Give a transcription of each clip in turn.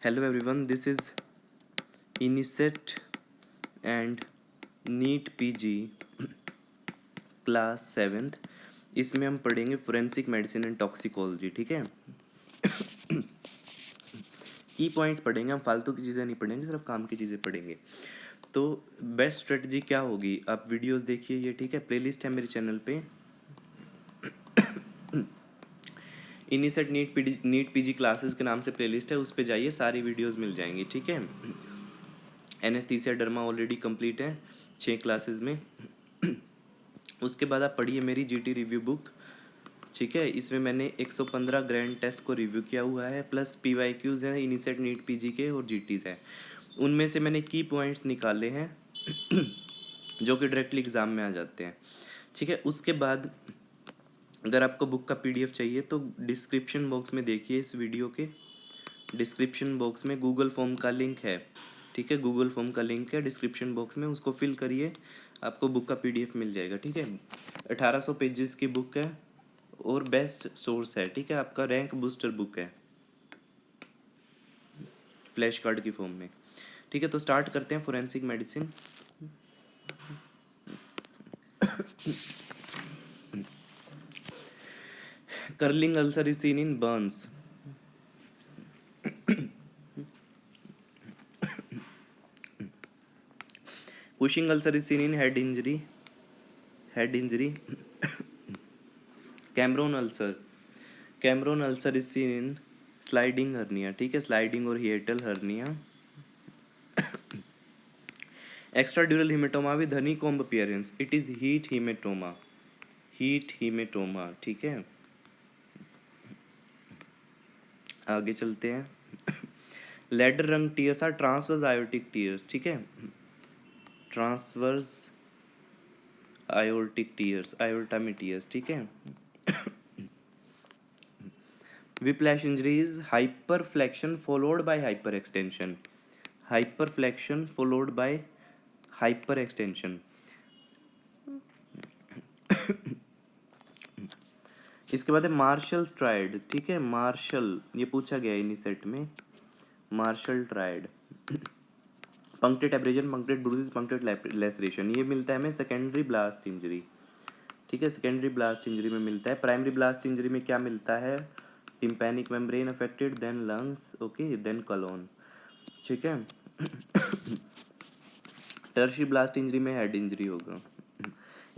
Hello everyone, this is Inicet and NEET PG class 7th। इसमें हम पढ़ेंगे forensic medicine and toxicology. ठीक है, की पॉइंट्स पढ़ेंगे हम, फालतू की चीज़ें नहीं पढ़ेंगे, सिर्फ काम की चीज़ें पढ़ेंगे। तो बेस्ट स्ट्रेटजी क्या होगी, आप वीडियोस देखिए ये। ठीक है, प्लेलिस्ट है मेरे चैनल पे, इनिसेट नीट पीजी क्लासेस के नाम से प्लेलिस्ट है, उस पे जाइए, सारी वीडियोस मिल जाएंगी। ठीक है, एनेस्थीसिया डर्मा ऑलरेडी कंप्लीट है 6 क्लासेस में। उसके बाद आप पढ़िए मेरी जीटी रिव्यू बुक। ठीक है, इसमें मैंने 115 ग्रैंड टेस्ट को रिव्यू किया हुआ है, प्लस पीवाईक्यूज़ हैं इनिसेट नीट पीजी के और जीटीज़ हैं। उनमें से मैंने की पॉइंट्स निकाले हैं जो कि डायरेक्टली एग्ज़ाम में आ जाते हैं। ठीक है, उसके बाद अगर आपको बुक का पीडीएफ चाहिए तो डिस्क्रिप्शन बॉक्स में देखिए, इस वीडियो के डिस्क्रिप्शन बॉक्स में गूगल फॉर्म का लिंक है। ठीक है, गूगल फॉर्म का लिंक है डिस्क्रिप्शन बॉक्स में, उसको फिल करिए, आपको बुक का पीडीएफ मिल जाएगा। ठीक है, 1800 पेजेस की बुक है और बेस्ट सोर्स है। ठीक है, आपका रैंक बूस्टर बुक है फ्लैश कार्ड की फॉर्म में। ठीक है, तो स्टार्ट करते हैं forensic medicine. Curling ulcer is seen in Burns. Cushing ulcer is seen in head injury. Cameron ulcer is seen in sliding hernia. ठीक है, स्लाइडिंग और hiatal hernia. Extradural haematoma with honeycomb appearance, it is heat haematoma. ठीक है, आगे चलते हैं। Ladder rung tears are transverse aortic tears. ठीक है, ट्रांसवर्स आयोटिक टीयर्स, आयोटा में टीयर्स। ठीक है, whiplash injury is hyperflexion followed by hyperextension. Hyperflexion followed by hyperextension. इसके बाद है मार्शल स्ट्राइड। ठीक है, मार्शल ये पूछा गया इन्हीं सेट में, Marshall triad. Punctate abrasion, punctate bruises, punctate laceration, ये मिलता है हमें सेकेंडरी ब्लास्ट इंजरी। ठीक है, सेकेंडरी ब्लास्ट इंजरी में मिलता है। प्राइमरी ब्लास्ट इंजरी में क्या मिलता है, tympanic membrane affected, then lungs, okay, then colon. ठीक है, टर्शियरी ब्लास्ट इंजरी में हेड इंजरी होगा।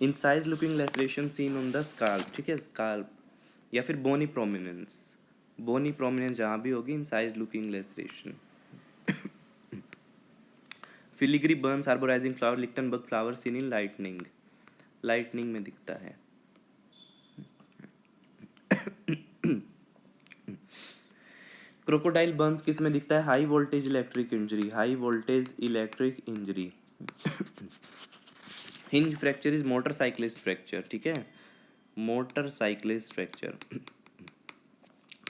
Incised looking laceration seen on the scalp. ठीक है, स्काल्प या फिर बोनी प्रोमिनेंस जहाँ भी होगी, incise looking laceration. Filigree burns arborising flower, Lichtenberg flower seen in lightning में दिखता है। क्रोकोडाइल बर्न्स किस में दिखता है, high voltage electric injury. Hinge fracture is motorcyclist fracture. ठीक है, motorcyclist fracture.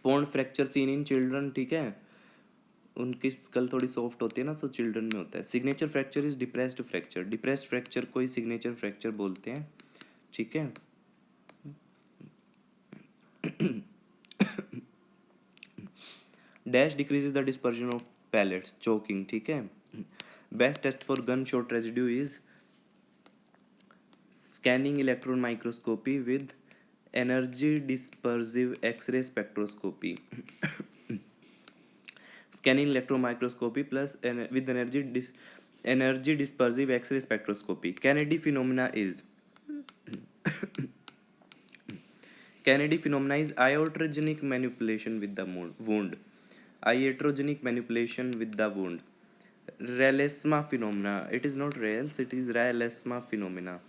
Pond fracture seen in children. ठीक है, उनकी स्कल थोड़ी सॉफ्ट होती है ना, तो चिल्ड्रन में होता है। Signature fracture is depressed fracture को ही सिग्नेचर फ्रैक्चर बोलते हैं। ठीक है, dash decreases the dispersion of pellets, choking. ठीक है, best test for gun shot residue is scanning electron microscopy with energy dispersive X-ray spectroscopy. Scanning electron microscopy plus with energy dispersive X-ray spectroscopy. Kennedy phenomena is iatrogenic manipulation with the wound. Iatrogenic manipulation with the wound. Rayleigh phenomena. It is not Rayleigh, it is Rayleigh phenomena.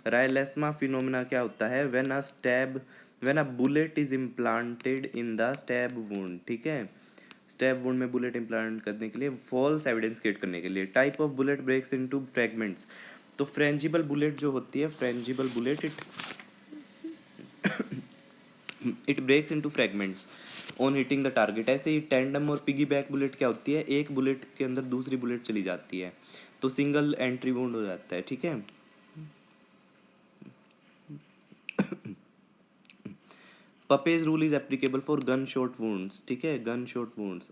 Rayleigh phenomena क्या होता है, when a bullet is implanted in the stab wound. ठीक है, stab wound में bullet implant करने के लिए, false evidence create करने के लिए। Type of bullet breaks into fragments, तो फ्रेंजिबल बुलेट जो होती है, frangible bullet it breaks into fragments on hitting the target. ऐसे ही टैंडम और पिगी बैक बुलेट क्या होती है, एक बुलेट के अंदर दूसरी बुलेट चली जाती है, तो सिंगल एंट्री वुंड हो जाता है। ठीक है, Puppe's rule is applicable for gun shot wounds. ठीक है, गन शॉट वुंड्स।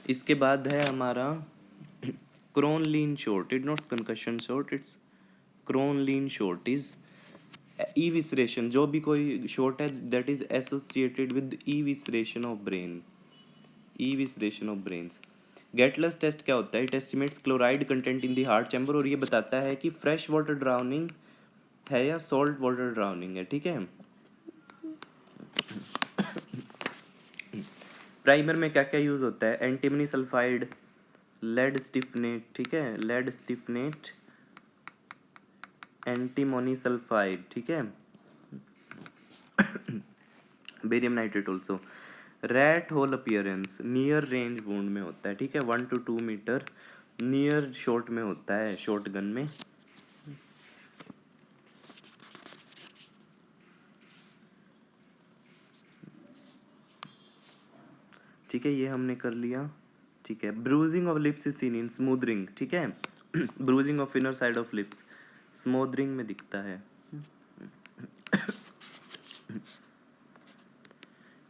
इसके बाद है हमारा Kronlein shot, it not concussion shot, it's Kronlein shot is evisceration, जो भी कोई शॉर्ट है that is associated with evisceration of brain, evisceration of brains. Gettler's test क्या होता है? It estimates chloride content in the heart chamber, और ये बताता है कि फ्रेश वाटर ड्राउनिंग है या सॉल्ट वाटर ड्राउनिंग है, ठीक है। प्राइमर में क्या क्या यूज होता है? एंटीमनी सल्फाइड, लेड स्टिफनेट, ठीक है, लेड स्टिफनेट, एंटीमोनी सल्फाइड, ठीक है, barium nitrate also. Rat hole appearance near range wound में होता है, ठीक है, 1 to 2 मीटर नियर शॉट में होता है, शॉट गन में। ठीक है, ये हमने कर लिया, ठीक है। Bruising of lips is seen in smothering, ठीक है, bruising of inner side of lips smothering में दिखता है।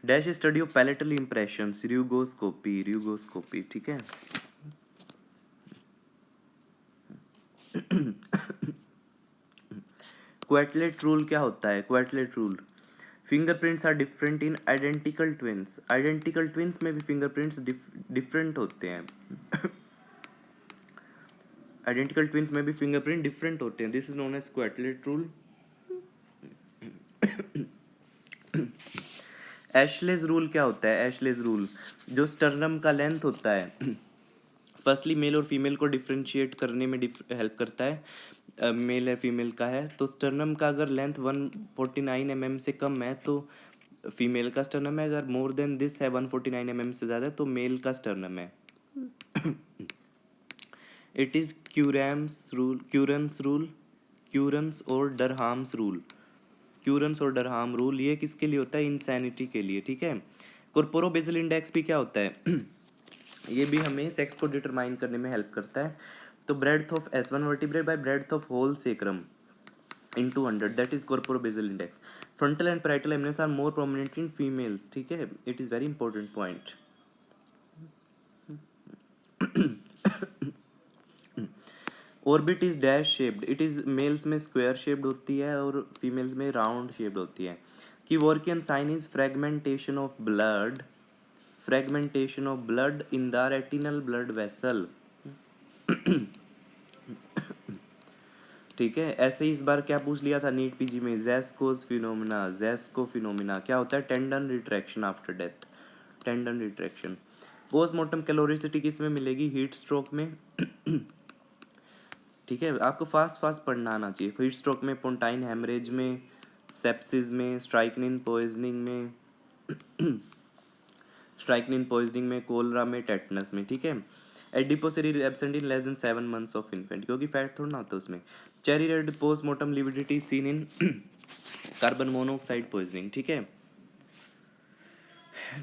Dash study of palatal impressions, rugoscopy, rugoscopy, ठीक है। क्वार्टलेट रूल क्या होता है? Quetelet rule, fingerprints are different in identical twins, identical twins में भी फिंगरप्रिंट्स डिफरेंट होते हैं। आइडेंटिकल ट्विंस में भी फिंगरप्रिंट डिफरेंट होते हैं, this is known as Quetelet rule. Ashley's rule क्या होता है? एशलेज रूल जो स्टर्नम का लेंथ होता है, फर्स्टली मेल और फीमेल को डिफ्रेंशिएट करने में हेल्प करता है, मेल है फीमेल का है, तो स्टर्नम का अगर लेंथ 149 mm से कम है तो फीमेल का स्टर्नम है, अगर मोर देन दिस है 149 mm से ज़्यादा तो मेल का स्टर्नम है। इट इज़ क्यूरम्स रूल, क्यूरन्स रूल, क्यूरन्स और डरहाम्स रूल, क्यूरन्स और डरहाम रूल, ये किसके लिए होता है? इंसैनिटी के लिए, ठीक है। कॉर्पोरोबेसल इंडेक्स भी क्या होता है? ये भी हमें सेक्स को डिटरमाइन करने में हेल्प करता है। तो breadth of S1 vertebrate by breadth of whole sacrum into 100, that is corporobasal index. Frontal and parietal eminence are more prominent in females, ठीक है, it is very important point. Orbit is dash shaped, it is males में square shaped होती है और females में round shaped होती है। Kevorkian sign is fragmentation of blood, fragmentation of blood in the retinal blood vessel, ठीक है। ऐसे ही इस बार क्या पूछ लिया था नीट पीजी में? ज़ेस्कोस फिनोमिना, ज़ेस्को फिनोमिना क्या होता है? Tendon retraction after death, tendon retraction. Postmortem caloricity किस में मिलेगी? हीट स्ट्रोक में, ठीक है, आपको फास्ट फास्ट पढ़ना आना चाहिए। हीट स्ट्रोक में, पोंटाइन हेमरेज में, सेप्सिस में, स्ट्राइकनिन पॉइजनिंग में, स्ट्राइकनिन पॉइजनिंग में, कोलरा में, टेटनस में, ठीक है। Adiposity absent in less than 7 months of infant, क्योंकि फैट थोड़ा ना होता उसमें। Cherry red postmortem lividity seen in carbon monoxide poisoning, ठीक है,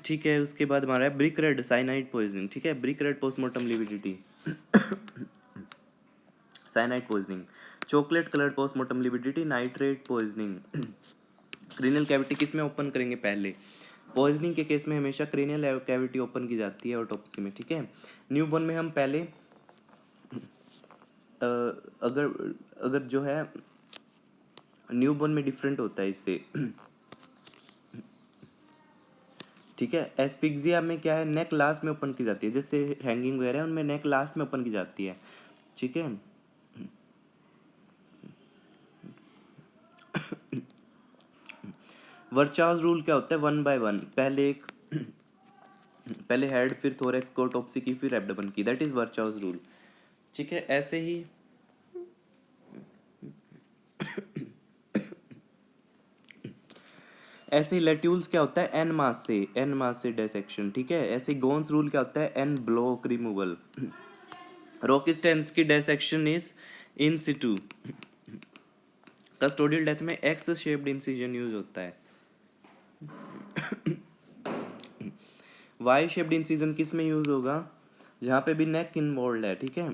ठीक है। उसके बाद हमारा है ब्रिक रेड साइनाइड पॉइजनिंग, ठीक है, brick red postmortem lividity, cyanide poisoning. Chocolate colour postmortem lividity, nitrate poisoning. Cranial cavity किस में ओपन करेंगे? पहले पॉइजनिंग के केस में हमेशा क्रेनियल कैविटी ओपन की जाती है ऑटोप्सी में, ठीक है। न्यूबॉर्न में हम पहले अगर जो है न्यूबॉर्न में डिफरेंट होता है इससे, ठीक है। एस्फिक्सिया में क्या है? नेक लास्ट में ओपन की जाती है, जैसे हैंगिंग वगैरह है उनमें नेक लास्ट में ओपन की जाती है, ठीक है। वर्चाउज रूल क्या होता है? 1 by 1, पहले हेड फिर थोरैक्स को ऑटोप्सी की फिर एब्डोमेन की, दैट इज वर्चाउज रूल, ठीक है। ऐसे ही ऐसे ही लेट्यूल्स क्या होता है? एन मास से डिसेक्शन, ठीक है। ऐसे गोन्स रूल क्या होता है? N block removal. रोकिस्टेंस की dissection is in situ. Custodial death में एक्स शेप्ड इंसिजन यूज होता है। वाई शेप्ड इंसिजन किस में यूज होगा? जहाँ पे भी नेक इन्वॉल्व है, ठीक है।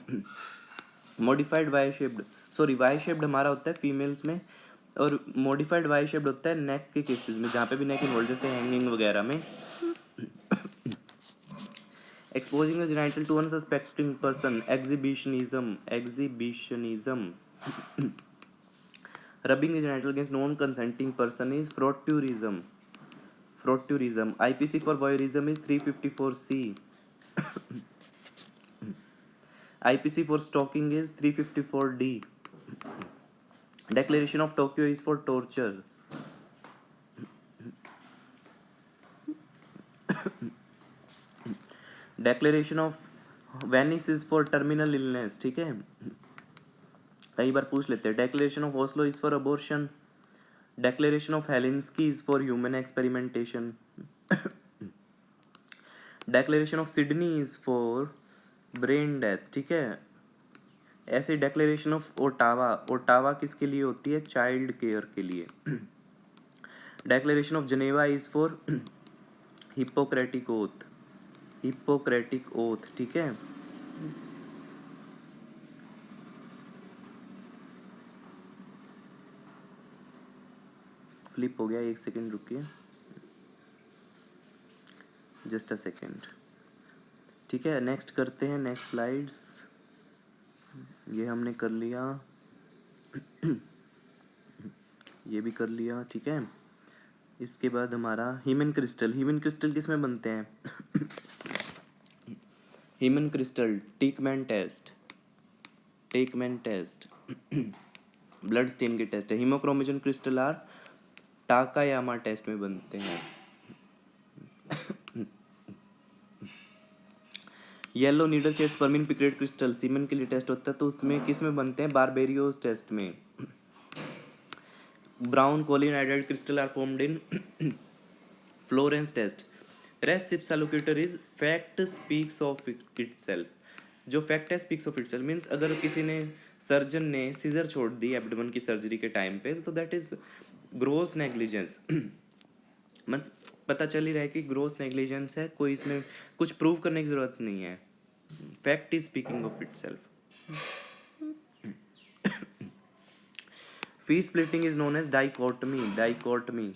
Modified Y shaped, sorry Y shaped हमारा होता है फीमेल्स में, और मॉडिफाइड वाई शेप्ड होता है नेक के केसेस में, जहाँ पे भी नेक इन्वॉल्व, जैसे हैंगिंग वगैरह में। Exposing the genital to unsuspecting person, exhibitionism. Rubbing the genital against non-consenting person is frotteurism. IPC for voyeurism is 354C. IPC for stalking is 354D. Declaration of Tokyo is for torture. Declaration of Venice is for terminal illness. ठीक है, कई बार पूछ लेते हैं. Declaration of Oslo is for abortion. Declaration of Helsinki is for human experimentation. Declaration of Sydney is for brain death. ठीक है. ऐसे Declaration of Ottawa किसके लिए होती है? चाइल्ड केयर के लिए. Declaration of Geneva is for Hippocratic oath. ठीक है. फ्लिप हो गया, एक सेकेंड रुकिए, जस्ट अ सेकेंड. ठीक है, नेक्स्ट करते हैं. Next slides. ये हमने कर लिया, ये भी कर लिया. ठीक है, इसके बाद हमारा हीमन क्रिस्टल किस में बनते हैं? Haemin crystal Teichmann test blood stain के टेस्ट है. Haemochromogen crystal are Takayama test में बनते हैं. Yellow needle shape spermine picrate crystal semen के लिए टेस्ट होता है, तो उसमें किस में बनते हैं? बारबेरियोस टेस्ट में. Brown choline iodide crystal are formed in Florence test. Res ipsa loquitur is fact speaks of itself. जो फैक्ट है स्पीक्स ऑफ इटसेल्फ मीन्स अगर किसी ने सर्जन ने सीजर छोड़ दी एब्डोमेन की सर्जरी के टाइम पे, तो दैट इज ग्रोस नेग्लिजेंस. मतलब पता चल ही रहा है कि ग्रोस नेग्लिजेंस है, कोई इसमें कुछ प्रूव करने की जरूरत नहीं है. Fact is speaking of itself. Fee splitting is known as dichotomy.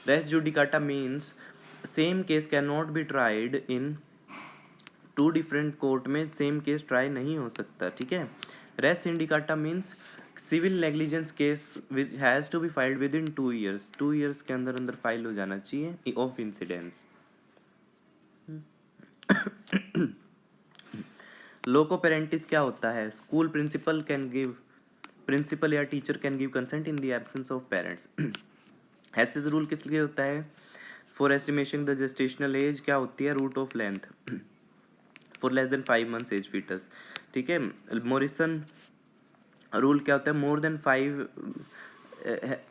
Res judicata means same case can not be tried in two different court में सेम केस ट्राई नहीं हो सकता. ठीक है. Res judicata means civil negligence case has to be filed within 2 years. 2 years के अंदर file हो जाना चाहिए ऑफ इंसिडेंस. लोको पेरेंटिस क्या होता है? स्कूल प्रिंसिपल या teacher can give consent in the absence of parents. Haase's rule किस लिए होता है? For estimation the gestational age क्या होती है? Root of length for less than 5 months age fetus. ठीक है. मॉरिसन रूल क्या होता है? मोर देन 5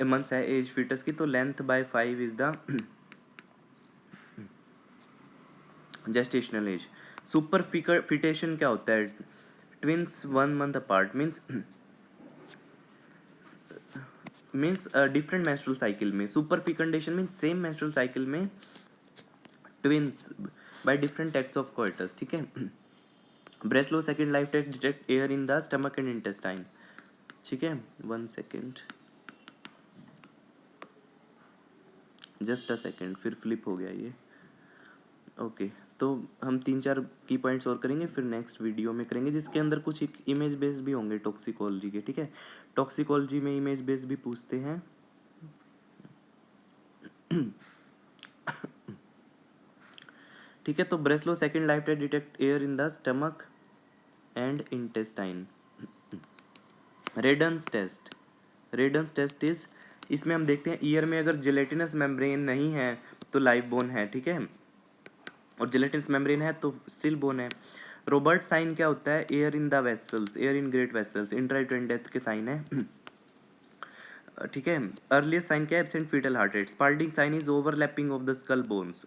months है एज फीटस की, तो length by 5 is the gestational age. Superfetation क्या होता है? Twins 1 month apart means different menstrual cycle में. Superfecundation means same menstrual cycle में twins by different acts of coitus. ठीक है. Breslau second life test detect air in the stomach and intestine. ठीक है, 1 second, just a second, फिर flip हो गया ये. ओके, तो हम 3-4 की पॉइंट्स और करेंगे, फिर नेक्स्ट वीडियो में करेंगे, जिसके अंदर कुछ इमेज बेस्ड भी होंगे टॉक्सिकोलॉजी के. ठीक है. टॉक्सिकोलॉजी में इमेज बेस्ड भी पूछते हैं. ठीक है. तो Breslau second life test detect air in the stomach and intestine. Wreden's test is, इसमें हम देखते हैं ईयर में अगर जेलेटिनस मेम्ब्रेन नहीं है तो लाइव बोन है. ठीक है. और जेलेटिनस मेम्ब्रेन है तो स्टिल बोन है. रोबर्ट साइन क्या होता है? Air in the vessels, air in great vessels, intrauterine death के साइन है. ठीक है. अर्लीस्ट साइन क्या है? Absent fetal heart rate. Spalding sign is overlapping of the skull bones.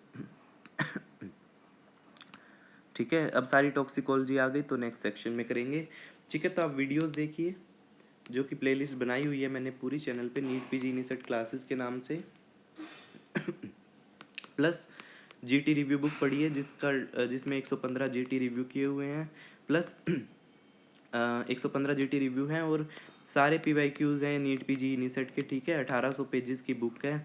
ठीक है. अब सारी टॉक्सिकोलॉजी आ गई, तो नेक्स्ट सेक्शन में करेंगे. ठीक है. तो आप वीडियोस देखिए, जो कि प्लेलिस्ट बनाई हुई है मैंने पूरी चैनल पे, नीट पीजी इनिसेट क्लासेस के नाम से. प्लस जीटी रिव्यू बुक पढ़िए जिसमें 115 जीटी रिव्यू किए हुए हैं, प्लस 115 जीटी रिव्यू हैं, और सारे PYQs हैं नीट PG इनिसेट के, ठीक है। 1800 पेजेस की बुक है।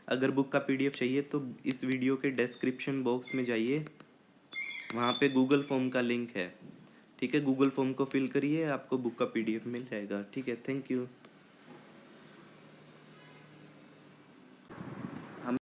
अगर बुक का PDF चाहिए तो इस वीडियो के डिस्क्रिप्शन बॉक्स में जाइए, वहाँ पे गूगल फॉर्म का लिंक है, ठीक है। गूगल फॉर्म को फिल करिए, आपको बुक का PDF मिल जाएगा, ठीक है। Thank you.